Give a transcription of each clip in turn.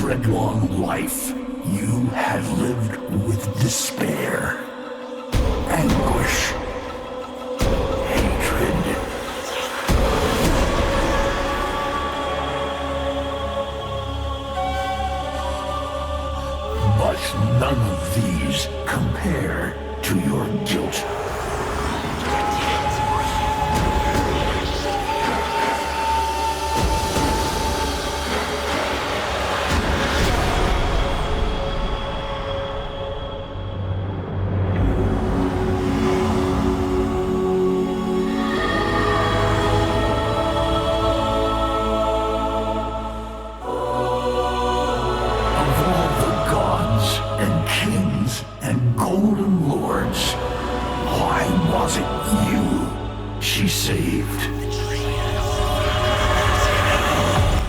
dreadlong life, you had lived with despair, anguish, hatred. But none of these compare to your guilt.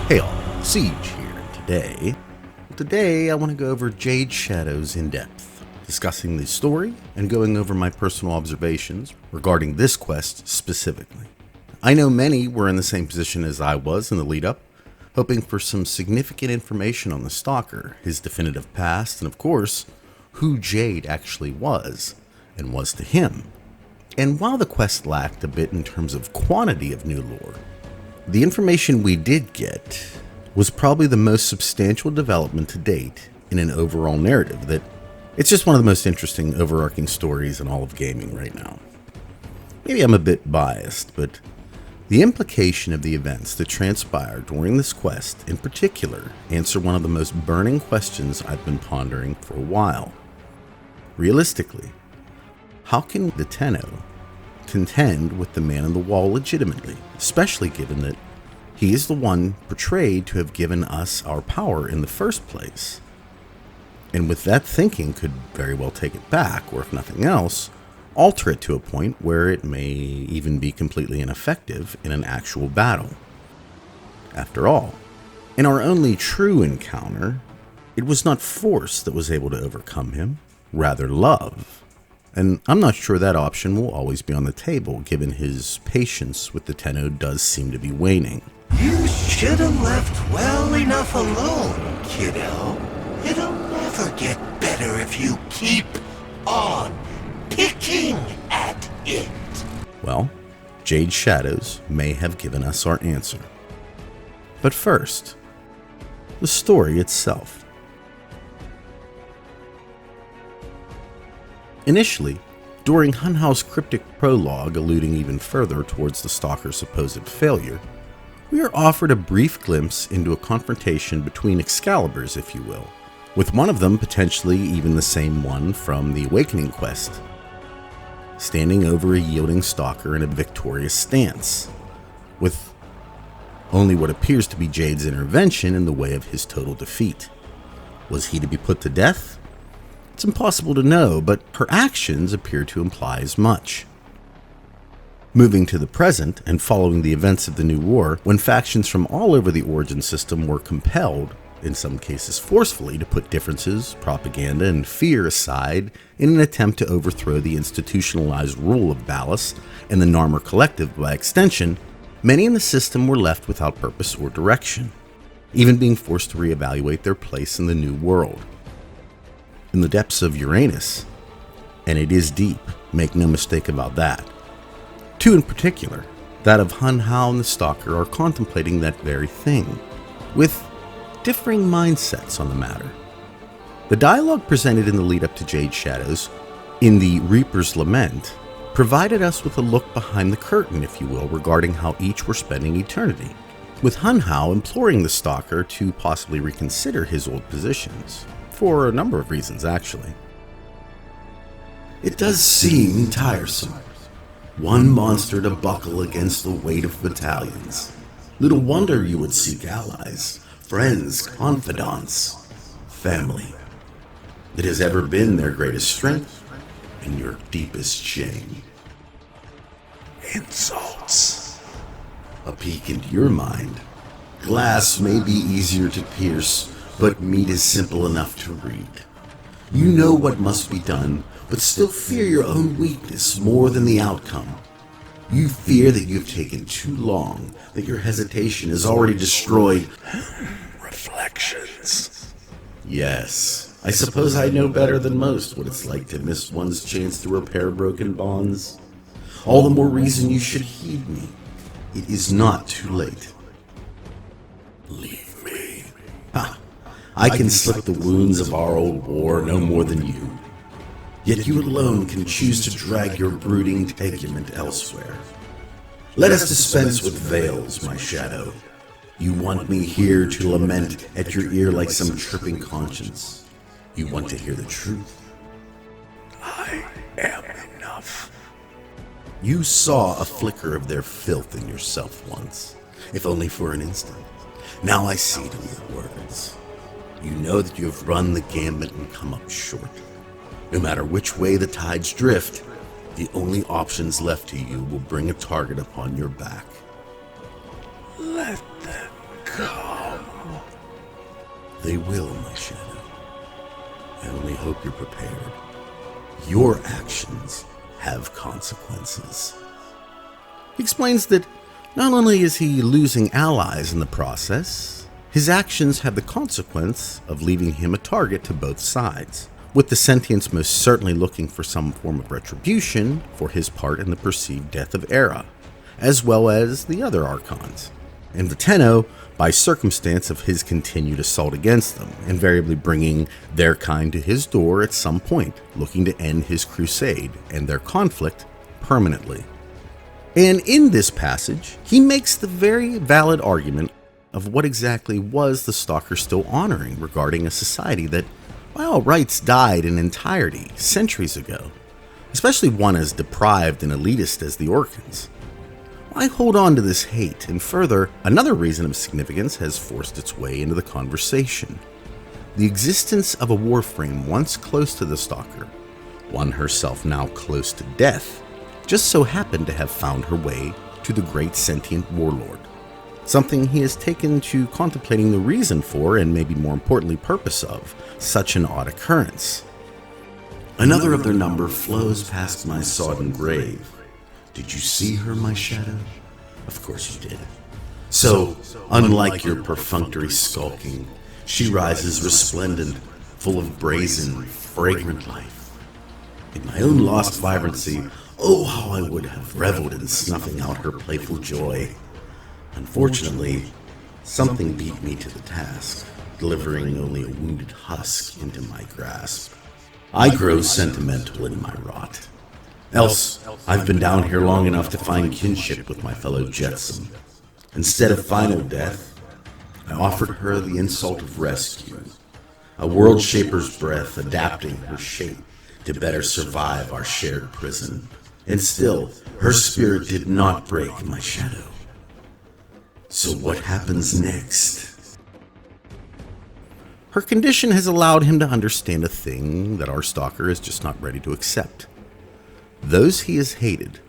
Hey all, Siege here, and today I want to go over Jade Shadows in depth, discussing the story and going over my personal observations regarding this quest specifically. I know many were in the same position as I was in the lead up, hoping for some significant information on the Stalker, his definitive past, and of course, who Jade actually was, and was to him. And while the quest lacked a bit in terms of quantity of new lore, the information we did get was probably the most substantial development to date in an overall narrative that it's just one of the most interesting overarching stories in all of gaming right now. Maybe I'm a bit biased, but the implication of the events that transpired during this quest in particular answer one of the most burning questions I've been pondering for a while. Realistically, how can the Tenno contend with the Man in the Wall legitimately, especially given that he is the one portrayed to have given us our power in the first place? And with that thinking could very well take it back, or if nothing else, alter it to a point where it may even be completely ineffective in an actual battle. After all, in our only true encounter, it was not force that was able to overcome him, rather love. And I'm not sure that option will always be on the table, given his patience with the Tenno does seem to be waning. You should have left well enough alone, kiddo. It'll never get better if you keep on picking at it. Well, Jade Shadows may have given us our answer. But first, the story itself. Initially, during Hunhow's cryptic prologue alluding even further towards the Stalker's supposed failure, we are offered a brief glimpse into a confrontation between Excaliburs, if you will, with one of them potentially even the same one from the Awakening quest, standing over a yielding Stalker in a victorious stance, with only what appears to be Jade's intervention in the way of his total defeat. Was he to be put to death? It's impossible to know, but her actions appear to imply as much. Moving to the present and following the events of the New War, when factions from all over the Origin system were compelled, in some cases forcefully, to put differences, propaganda, and fear aside in an attempt to overthrow the institutionalized rule of Ballas and the Narmer Collective by extension, many in the system were left without purpose or direction, even being forced to reevaluate their place in the New World. In the depths of Uranus, and it is deep, make no mistake about that. Two in particular, that of Hunhow and the Stalker, are contemplating that very thing, with differing mindsets on the matter. The dialogue presented in the lead up to Jade Shadows, in the Reaper's Lament, provided us with a look behind the curtain, if you will, regarding how each were spending eternity, with Hunhow imploring the Stalker to possibly reconsider his old positions. For a number of reasons, actually. It does seem tiresome. One monster to buckle against the weight of battalions. Little wonder you would seek allies, friends, confidants, family. It has ever been their greatest strength and your deepest shame. Insults. A peek into your mind. Glass may be easier to pierce, but meat is simple enough to read. You know what must be done, but still fear your own weakness more than the outcome. You fear that you've taken too long, that your hesitation has already destroyed reflections. Yes, I suppose I know better than most what it's like to miss one's chance to repair broken bonds. All the more reason you should heed me. It is not too late. Leave me. I can slip the wounds of our old war no more than you. Yet you alone can choose to drag your brooding tegument elsewhere. Let us dispense with veils, my shadow. You want me here to lament at your ear like some tripping conscience. You want to hear the truth. I am enough. You saw a flicker of their filth in yourself once, if only for an instant. Now I see it in your words. You know that you have run the gambit and come up short. No matter which way the tides drift, the only options left to you will bring a target upon your back. Let them come. They will, my shadow. I only hope you're prepared. Your actions have consequences. He explains that not only is he losing allies in the process, his actions have the consequence of leaving him a target to both sides, with the sentients most certainly looking for some form of retribution for his part in the perceived death of Era, as well as the other Archons, and the Tenno by circumstance of his continued assault against them, invariably bringing their kind to his door at some point, looking to end his crusade and their conflict permanently. And in this passage, he makes the very valid argument of what exactly was the Stalker still honoring regarding a society that, by all rights, died in entirety centuries ago, especially one as deprived and elitist as the Orkins. Why hold on to this hate? And further, another reason of significance has forced its way into the conversation. The existence of a Warframe once close to the Stalker, one herself now close to death, just so happened to have found her way to the great sentient warlord. Something he has taken to contemplating the reason for, and maybe more importantly purpose of, such an odd occurrence. Another of their number flows past my sodden grave. Did you see her, my shadow? Of course you did. So, unlike your perfunctory skulking, she rises resplendent, full of brazen, fragrant life. In my own lost vibrancy, oh, how I would have reveled in snuffing out her playful joy. Unfortunately, something beat me to the task, delivering only a wounded husk into my grasp. I grow sentimental in my rot. Else, I've been down here long enough to find kinship with my fellow Jetsam. Instead of final death, I offered her the insult of rescue, a world shaper's breath adapting her shape to better survive our shared prison. And still, her spirit did not break, my shadow. So what happens next? Her condition has allowed him to understand a thing that our Stalker is just not ready to accept. Those he has hated,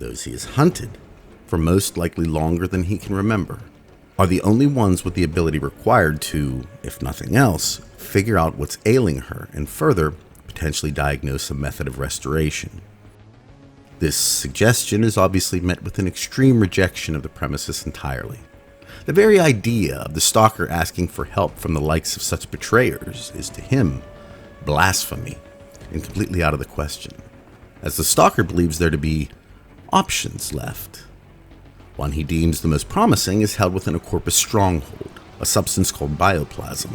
those he has hunted, for most likely longer than he can remember, are the only ones with the ability required to, if nothing else, figure out what's ailing her and further, potentially diagnose a method of restoration. This suggestion is obviously met with an extreme rejection of the premises entirely. The very idea of the Stalker asking for help from the likes of such betrayers is to him blasphemy and completely out of the question, as the Stalker believes there to be options left. One he deems the most promising is held within a corpus stronghold, a substance called bioplasm.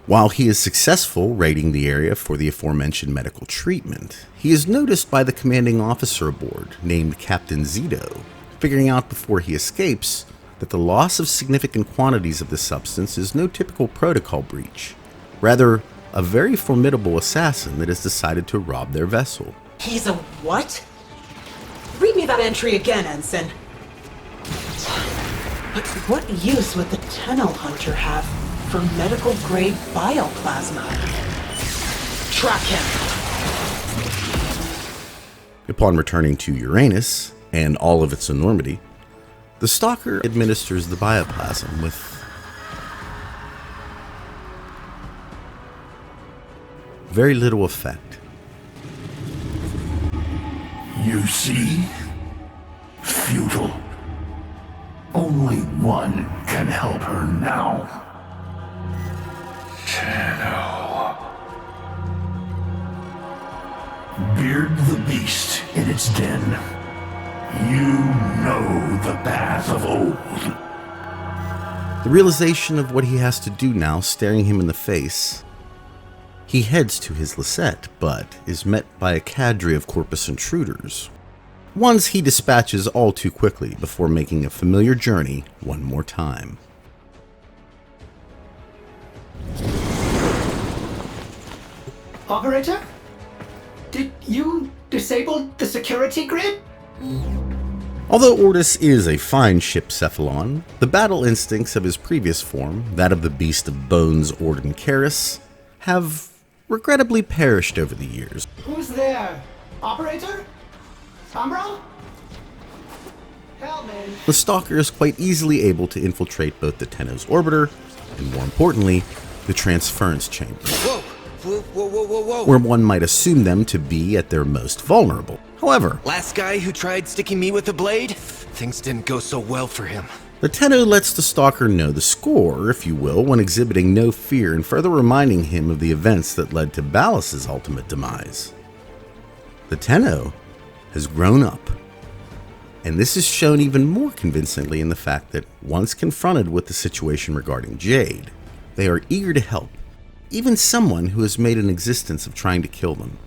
While he is successful raiding the area for the aforementioned medical treatment, he is noticed by the commanding officer aboard, named Captain Zito, figuring out before he escapes that the loss of significant quantities of this substance is no typical protocol breach, rather a very formidable assassin that has decided to rob their vessel. He's a what? Read me that entry again, Ensign. But what use would the Tenno Hunter have for medical-grade bioplasma? Track him! Upon returning to Uranus and all of its enormity, the Stalker administers the bioplasm with very little effect. You see? Futile. Only one can help her now. Tenno. Beard the beast in its den. You know the path of old. The realization of what he has to do now staring him in the face, he heads to his Lisette, but is met by a cadre of Corpus intruders. Ones he dispatches all too quickly before making a familiar journey one more time. Operator? Did you disable the security grid? Although Ortis is a fine ship Cephalon, the battle instincts of his previous form, that of the Beast of Bones Orden Karis, have regrettably perished over the years. Who's there? Operator? Umbra? Help me. The Stalker is quite easily able to infiltrate both the Tenno's orbiter, and more importantly, the transference chamber, Whoa. where one might assume them to be at their most vulnerable. However, Last guy who tried sticking me with a blade? Things didn't go so well for him. the Tenno lets the Stalker know the score, if you will, when exhibiting no fear and further reminding him of the events that led to Ballas's ultimate demise. The Tenno has grown up, and this is shown even more convincingly in the fact that once confronted with the situation regarding Jade, they are eager to help, even someone who has made an existence of trying to kill them,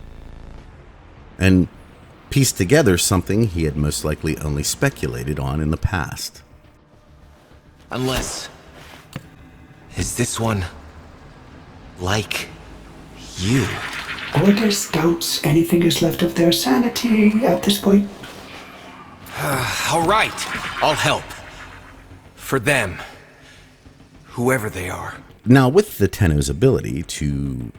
and piece together something he had most likely only speculated on in the past. Unless... Is this one... like... you? Orders doubts anything is left of their sanity at this point. All right, I'll help. For them. Whoever they are. Now, with the Tenno's ability to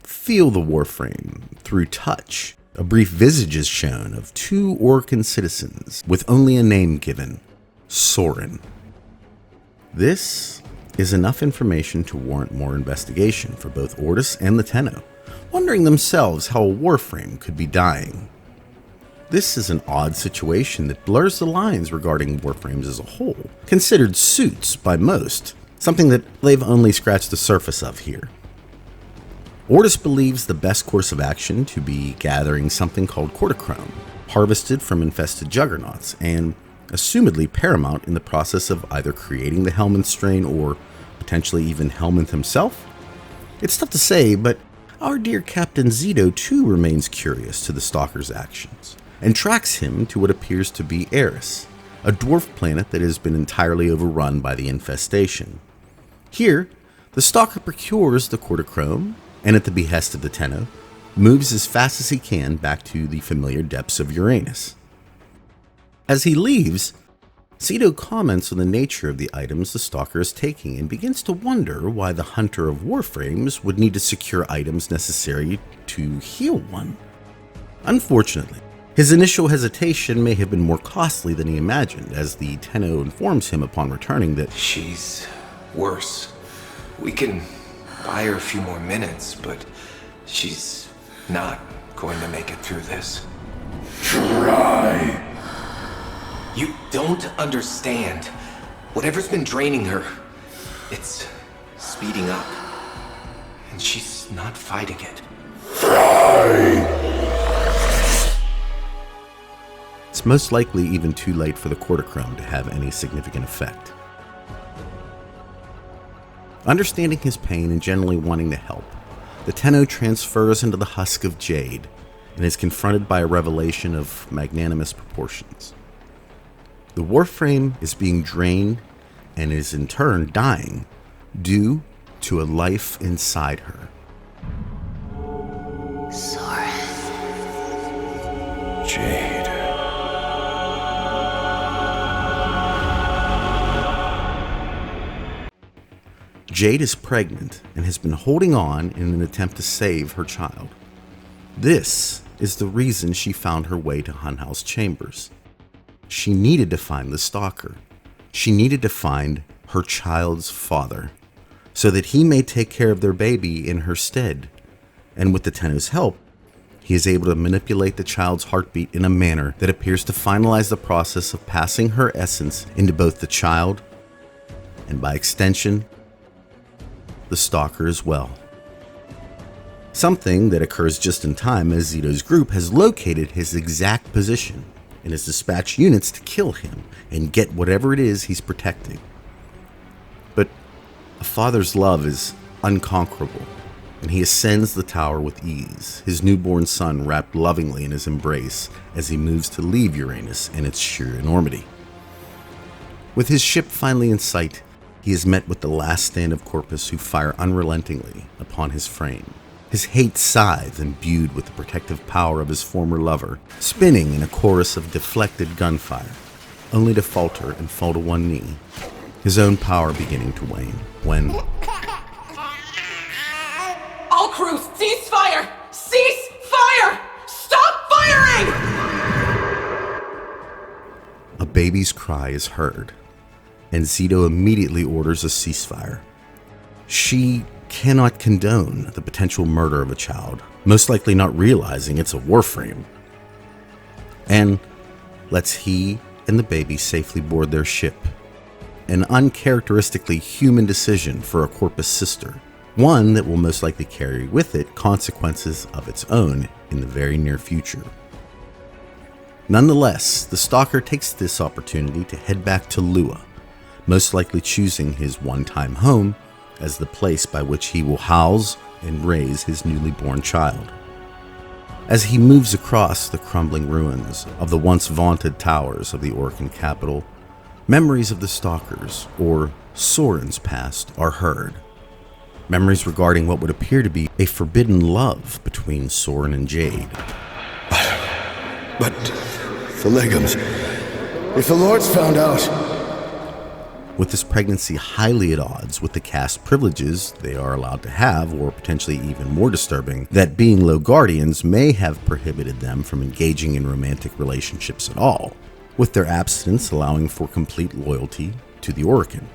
feel the Warframe through touch, a brief visage is shown of two Orokin citizens with only a name given, Soren. This is enough information to warrant more investigation for both Ortis and the Tenno, wondering themselves how a Warframe could be dying. This is an odd situation that blurs the lines regarding Warframes as a whole, considered suits by most, something that they've only scratched the surface of here. Ortis believes the best course of action to be gathering something called cortichrome, harvested from infested juggernauts, and assumedly paramount in the process of either creating the Helminth strain or potentially even Helminth himself. It's tough to say, but our dear Captain Zito too remains curious to the Stalker's actions, and tracks him to what appears to be Eris, a dwarf planet that has been entirely overrun by the infestation. Here, the Stalker procures the cortichrome, and at the behest of the Tenno, moves as fast as he can back to the familiar depths of Uranus. As he leaves, Zito comments on the nature of the items the Stalker is taking and begins to wonder why the Hunter of Warframes would need to secure items necessary to heal one. Unfortunately, his initial hesitation may have been more costly than he imagined, as the Tenno informs him upon returning that She's... worse. We can buy her a few more minutes, but she's not going to make it through this. Try. You don't understand. Whatever's been draining her, it's speeding up. And she's not fighting it. it's most likely even too late for the cortichrome to have any significant effect. Understanding his pain and generally wanting to help, the Tenno transfers into the husk of Jade and is confronted by a revelation of magnanimous proportions. The Warframe is being drained and is in turn dying due to a life inside her. Jade. Jade is pregnant and has been holding on in an attempt to save her child. This is the reason she found her way to Hunhow's chambers. She needed to find the Stalker. She needed to find her child's father, so that he may take care of their baby in her stead. And with the Tenno's help, he is able to manipulate the child's heartbeat in a manner that appears to finalize the process of passing her essence into both the child and, by extension, the Stalker as well. Something that occurs just in time, as Zito's group has located his exact position and has dispatched units to kill him and get whatever it is he's protecting. But a father's love is unconquerable, and he ascends the tower with ease, his newborn son wrapped lovingly in his embrace as he moves to leave Uranus and its sheer enormity. With his ship finally in sight, he is met with the last stand of Corpus who fire unrelentingly upon his frame, his hate scythe imbued with the protective power of his former lover, spinning in a chorus of deflected gunfire, only to falter and fall to one knee, his own power beginning to wane, when... All crews, cease fire! Cease fire! Stop firing! A baby's cry is heard, and Zito immediately orders a ceasefire. She cannot condone the potential murder of a child, most likely not realizing it's a Warframe, and lets he and the baby safely board their ship. An uncharacteristically human decision for a Corpus sister, one that will most likely carry with it consequences of its own in the very near future. Nonetheless, the Stalker takes this opportunity to head back to Lua, most likely choosing his one-time home as the place by which he will house and raise his newly born child. As he moves across the crumbling ruins of the once vaunted towers of the Orokin capital, memories of the Stalkers, or Soren's past, are heard. Memories regarding what would appear to be a forbidden love between Soren and Jade. But the Legums, if the Lords found out... With this pregnancy highly at odds with the caste privileges they are allowed to have, or potentially even more disturbing, that being low guardians may have prohibited them from engaging in romantic relationships at all, with their abstinence allowing for complete loyalty to the Orokin.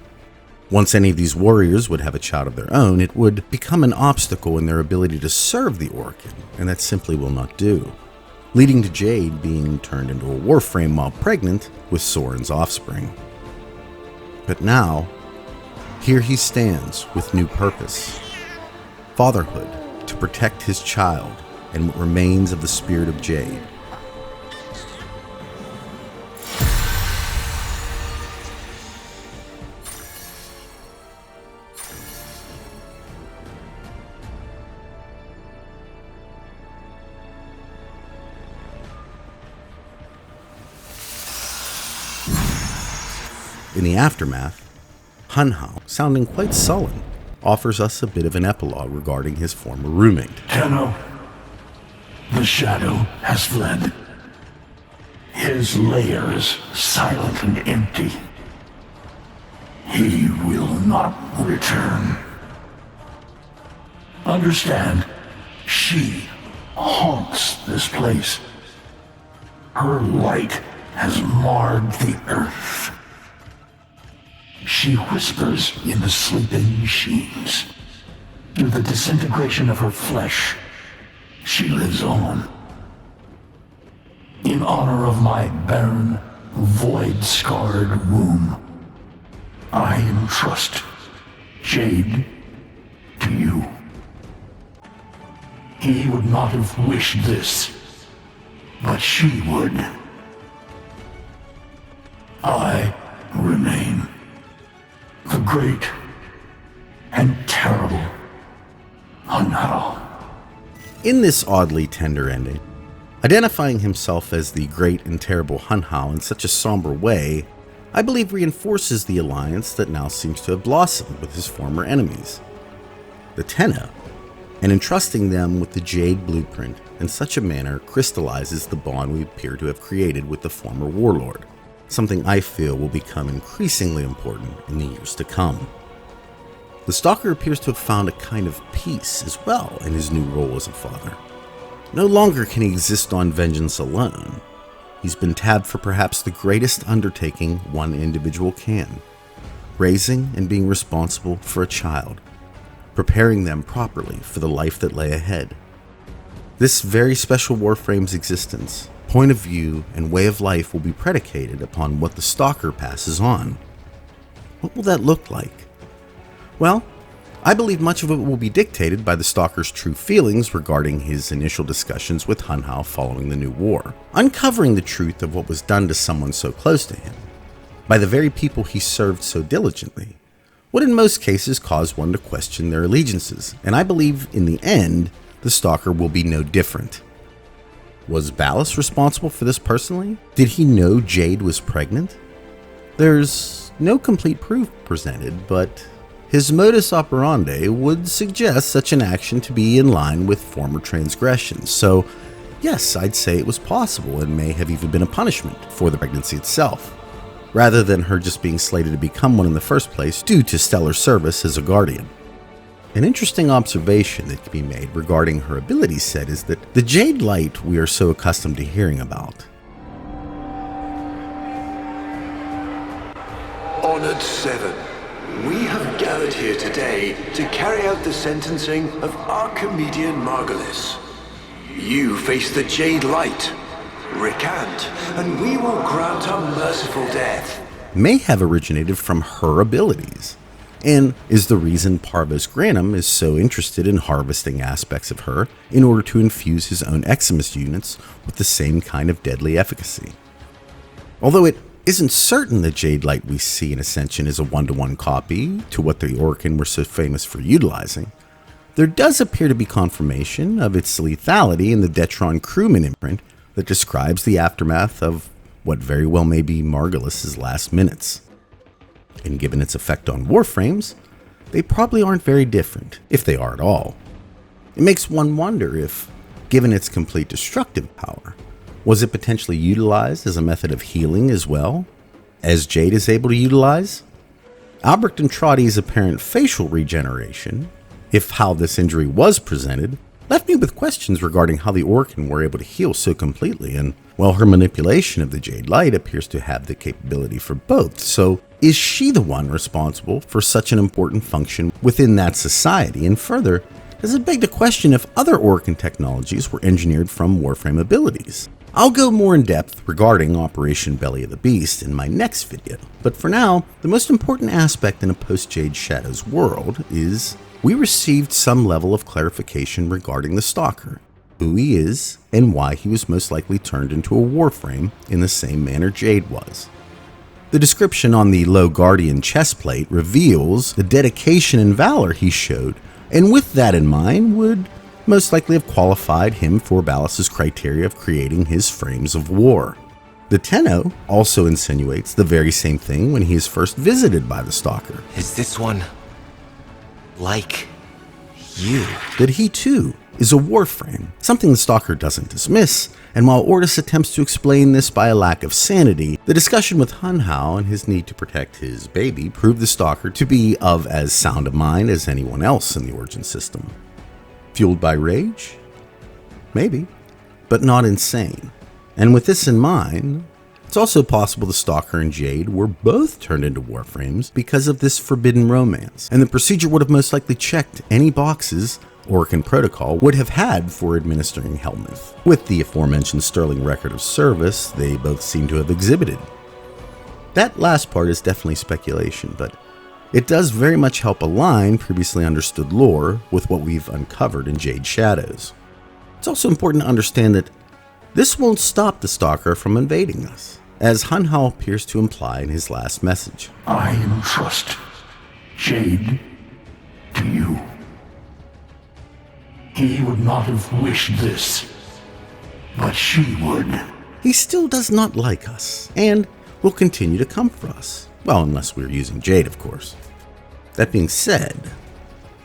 Once any of these warriors would have a child of their own, it would become an obstacle in their ability to serve the Orokin, and that simply will not do, leading to Jade being turned into a Warframe while pregnant with Soren's offspring. But now, here he stands with new purpose. Fatherhood, to protect his child and what remains of the spirit of Jade. In the aftermath, Hunhow, sounding quite sullen, offers us a bit of an epilogue regarding his former roommate. Tenno, the shadow has fled. His lair is silent and empty. He will not return. Understand, she haunts this place. Her light has marred the earth. She whispers in the sleeping sheens. Through the disintegration of her flesh, she lives on. In honor of my barren, void-scarred womb, I entrust Jade to you. He would not have wished this, but she would. I remain the great and terrible Hunhow. In this oddly tender ending, identifying himself as the great and terrible Hunhow in such a somber way, I believe reinforces the alliance that now seems to have blossomed with his former enemies, the Tenno, and entrusting them with the Jade blueprint in such a manner crystallizes the bond we appear to have created with the former warlord, something I feel will become increasingly important in the years to come. The Stalker appears to have found a kind of peace as well in his new role as a father. No longer can he exist on vengeance alone. He's been tabbed for perhaps the greatest undertaking one individual can, raising and being responsible for a child, preparing them properly for the life that lay ahead. This very special Warframe's existence, point of view, and way of life will be predicated upon what the Stalker passes on. What will that look like? Well, I believe much of it will be dictated by the Stalker's true feelings regarding his initial discussions with Hunhow following the New War, uncovering the truth of what was done to someone so close to him, by the very people he served so diligently, would in most cases cause one to question their allegiances, and I believe in the end, the Stalker will be no different. Was Ballas responsible for this personally? Did he know Jade was pregnant? There's no complete proof presented, but his modus operandi would suggest such an action to be in line with former transgressions, so yes, I'd say it was possible and may have even been a punishment for the pregnancy itself, rather than her just being slated to become one in the first place due to stellar service as a guardian. An interesting observation that can be made regarding her ability set is that the Jade Light we are so accustomed to hearing about. Honored Seven, we have gathered here today to carry out the sentencing of Archimedean Margulis. You face the Jade Light. Recant, and we will grant a merciful death. May have originated from her abilities, and is the reason Parvos Granum is so interested in harvesting aspects of her in order to infuse his own Eximus units with the same kind of deadly efficacy. Although it isn't certain the Jade Light we see in Ascension is a one-to-one copy to what the Orokin were so famous for utilizing, there does appear to be confirmation of its lethality in the Detron crewman imprint that describes the aftermath of what very well may be Margulis' last minutes. And given its effect on Warframes, they probably aren't very different, if they are at all. It makes one wonder if, given its complete destructive power, was it potentially utilized as a method of healing as well, as Jade is able to utilize? Albrecht and Trotty's apparent facial regeneration, if how this injury was presented, left me with questions regarding how the Orokin were able to heal so completely, and while her manipulation of the Jade Light appears to have the capability for both, so is she the one responsible for such an important function within that society? And further, does it beg to question if other Orokin technologies were engineered from Warframe abilities? I'll go more in depth regarding Operation Belly of the Beast in my next video, but for now, the most important aspect in a post-Jade Shadows world is we received some level of clarification regarding the Stalker, who he is, and why he was most likely turned into a Warframe in the same manner Jade was. The description on the Low Guardian chestplate reveals the dedication and valor he showed, and with that in mind would most likely have qualified him for Ballas' criteria of creating his frames of war. The Tenno also insinuates the very same thing when he is first visited by the Stalker. Is this one like you? That he too is a Warframe, something the Stalker doesn't dismiss, and while Ortis attempts to explain this by a lack of sanity, the discussion with Hunhow and his need to protect his baby prove the Stalker to be of as sound a mind as anyone else in the Origin system. Fueled by rage? Maybe, but not insane. And with this in mind, it's also possible the Stalker and Jade were both turned into Warframes because of this forbidden romance, and the procedure would have most likely checked any boxes Orokin Protocol would have had for administering Helmuth, with the aforementioned sterling record of service they both seem to have exhibited. That last part is definitely speculation, but it does very much help align previously understood lore with what we've uncovered in Jade Shadows. It's also important to understand that this won't stop the Stalker from invading us, as Hunhow appears to imply in his last message. I entrust Jade to you. He would not have wished this, but she would. He still does not like us, and will continue to come for us. Well, unless we're using Jade, of course. That being said,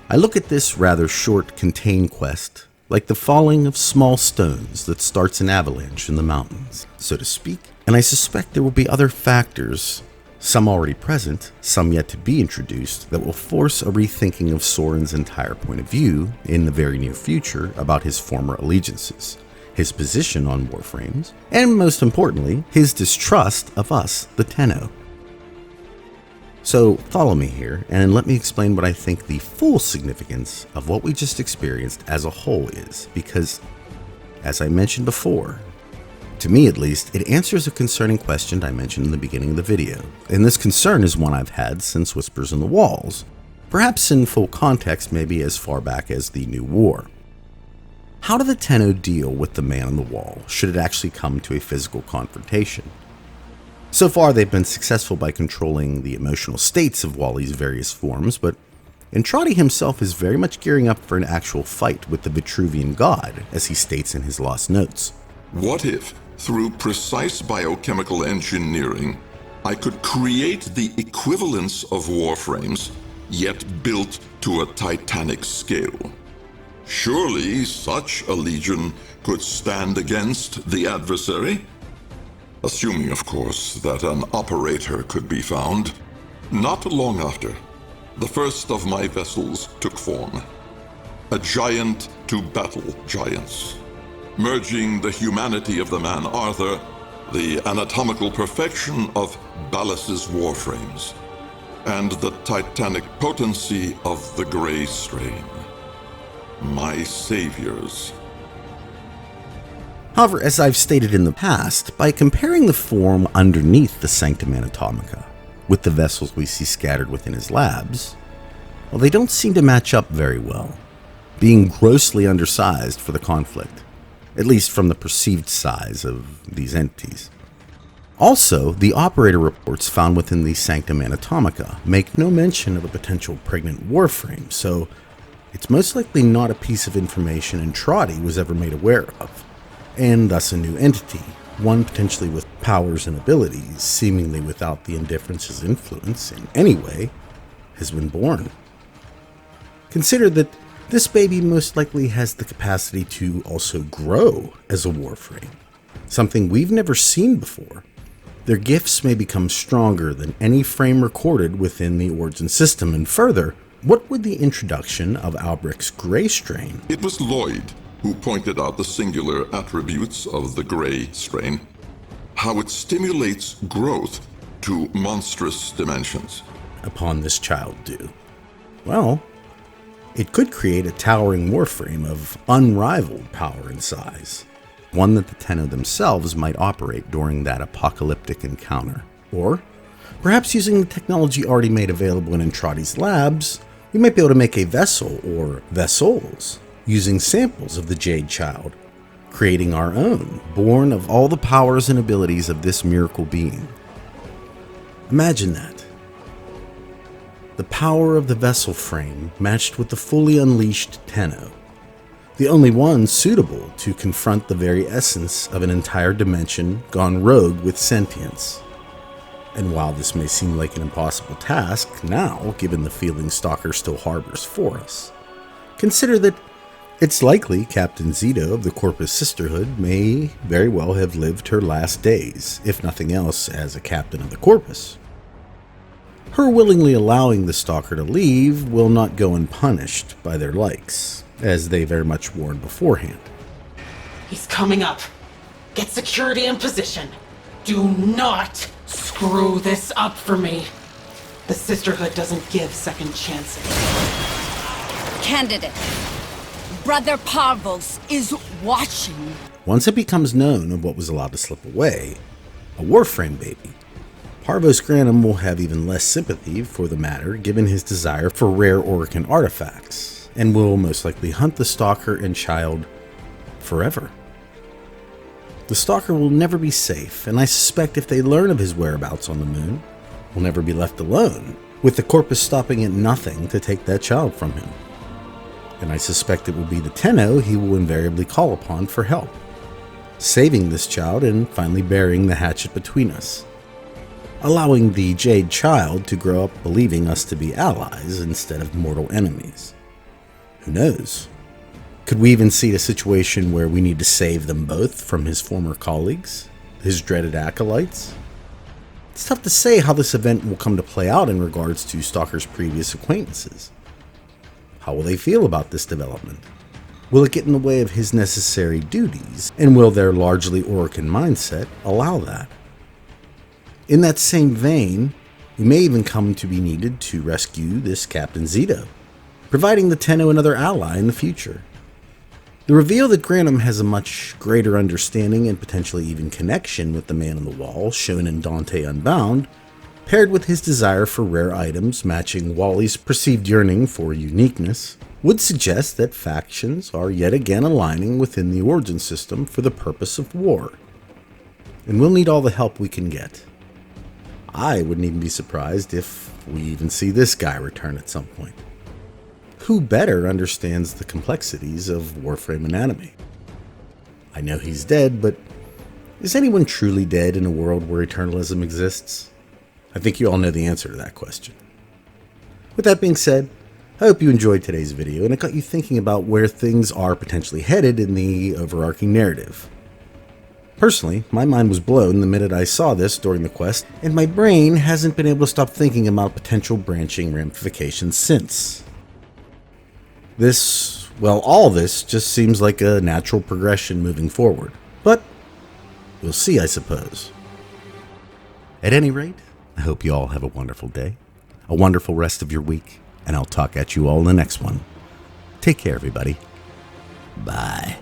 I look at this rather short contained quest like the falling of small stones that starts an avalanche in the mountains, so to speak, and I suspect there will be other factors, some already present, some yet to be introduced, that will force a rethinking of Soren's entire point of view in the very near future about his former allegiances, his position on Warframes, and most importantly, his distrust of us, the Tenno. So follow me here and let me explain what I think the full significance of what we just experienced as a whole is, because As I mentioned before, to me at least, it answers a concerning question I mentioned in the beginning of the video, and this concern is one I've had since Whispers in the Walls, perhaps in full context maybe as far back as the New War. How do the Tenno deal with the man on the wall should it actually come to a physical confrontation? So far they've been successful by controlling the emotional states of Wally's various forms, but Enormity himself is very much gearing up for an actual fight with the Vitruvian god, as he states in his lost notes. What if, through precise biochemical engineering, I could create the equivalence of Warframes, yet built to a titanic scale? Surely such a legion could stand against the adversary? Assuming, of course, that an operator could be found. Not long after, the first of my vessels took form. A giant to battle giants. Merging the humanity of the man Arthur, the anatomical perfection of Ballas's Warframes, and the titanic potency of the Grey Strain. My saviors. However, as I've stated in the past, by comparing the form underneath the Sanctum Anatomica with the vessels we see scattered within his labs, well, they don't seem to match up very well, being grossly undersized for the conflict, at least from the perceived size of these entities. Also, the operator reports found within the Sanctum Anatomica make no mention of a potential pregnant Warframe, so it's most likely not a piece of information Enormity was ever made aware of, and thus a new entity, one potentially with powers and abilities, seemingly without the Indifference's influence in any way, has been born. Consider that this baby most likely has the capacity to also grow as a Warframe, something we've never seen before. Their gifts may become stronger than any frame recorded within the Origin system, and further, what would the introduction of Albric's Grey Strain? It was Lloyd who pointed out the singular attributes of the Grey Strain, how it stimulates growth to monstrous dimensions. Upon this child do? Well, it could create a towering Warframe of unrivaled power and size, one that the Tenno themselves might operate during that apocalyptic encounter. Or, perhaps using the technology already made available in Enormity's labs, we might be able to make a vessel, or vessels, using samples of the Jade Child, creating our own, born of all the powers and abilities of this miracle being. Imagine that. The power of the vessel frame matched with the fully unleashed Tenno, the only one suitable to confront the very essence of an entire dimension gone rogue with sentience. And while this may seem like an impossible task now, given the feeling Stalker still harbors for us, consider that it's likely Captain Zito of the Corpus Sisterhood may very well have lived her last days, if nothing else, as a captain of the Corpus. Her willingly allowing the Stalker to leave will not go unpunished by their likes, as they very much warned beforehand. He's coming up. Get security in position. Do not screw this up for me. The Sisterhood doesn't give second chances. Candidate, Brother Parvos is watching. Once it becomes known of what was allowed to slip away, a Warframe baby, Parvos Granum will have even less sympathy for the matter given his desire for rare Orokin artifacts, and will most likely hunt the Stalker and child forever. The Stalker will never be safe, and I suspect if they learn of his whereabouts on the moon, will never be left alone, with the Corpus stopping at nothing to take that child from him. And I suspect it will be the Tenno he will invariably call upon for help, saving this child and finally burying the hatchet between us, allowing the Jade Child to grow up believing us to be allies instead of mortal enemies. Who knows? Could we even see a situation where we need to save them both from his former colleagues, his dreaded acolytes? It's tough to say how this event will come to play out in regards to Stalker's previous acquaintances. How will they feel about this development? Will it get in the way of his necessary duties, and will their largely Orokin mindset allow that? In that same vein, we may even come to be needed to rescue this Captain Zito, providing the Tenno another ally in the future. The reveal that Granum has a much greater understanding and potentially even connection with the Man on the Wall shown in Dante Unbound, paired with his desire for rare items matching Wally's perceived yearning for uniqueness, would suggest that factions are yet again aligning within the origin system for the purpose of war. And we'll need all the help we can get. I wouldn't even be surprised if we even see this guy return at some point. Who better understands the complexities of Warframe anatomy? I know he's dead, but is anyone truly dead in a world where eternalism exists? I think you all know the answer to that question. With that being said, I hope you enjoyed today's video and it got you thinking about where things are potentially headed in the overarching narrative. Personally, my mind was blown the minute I saw this during the quest, and my brain hasn't been able to stop thinking about potential branching ramifications since. All this just seems like a natural progression moving forward, but we'll see, I suppose. At any rate, I hope you all have a wonderful day, a wonderful rest of your week, and I'll talk at you all in the next one. Take care, everybody. Bye.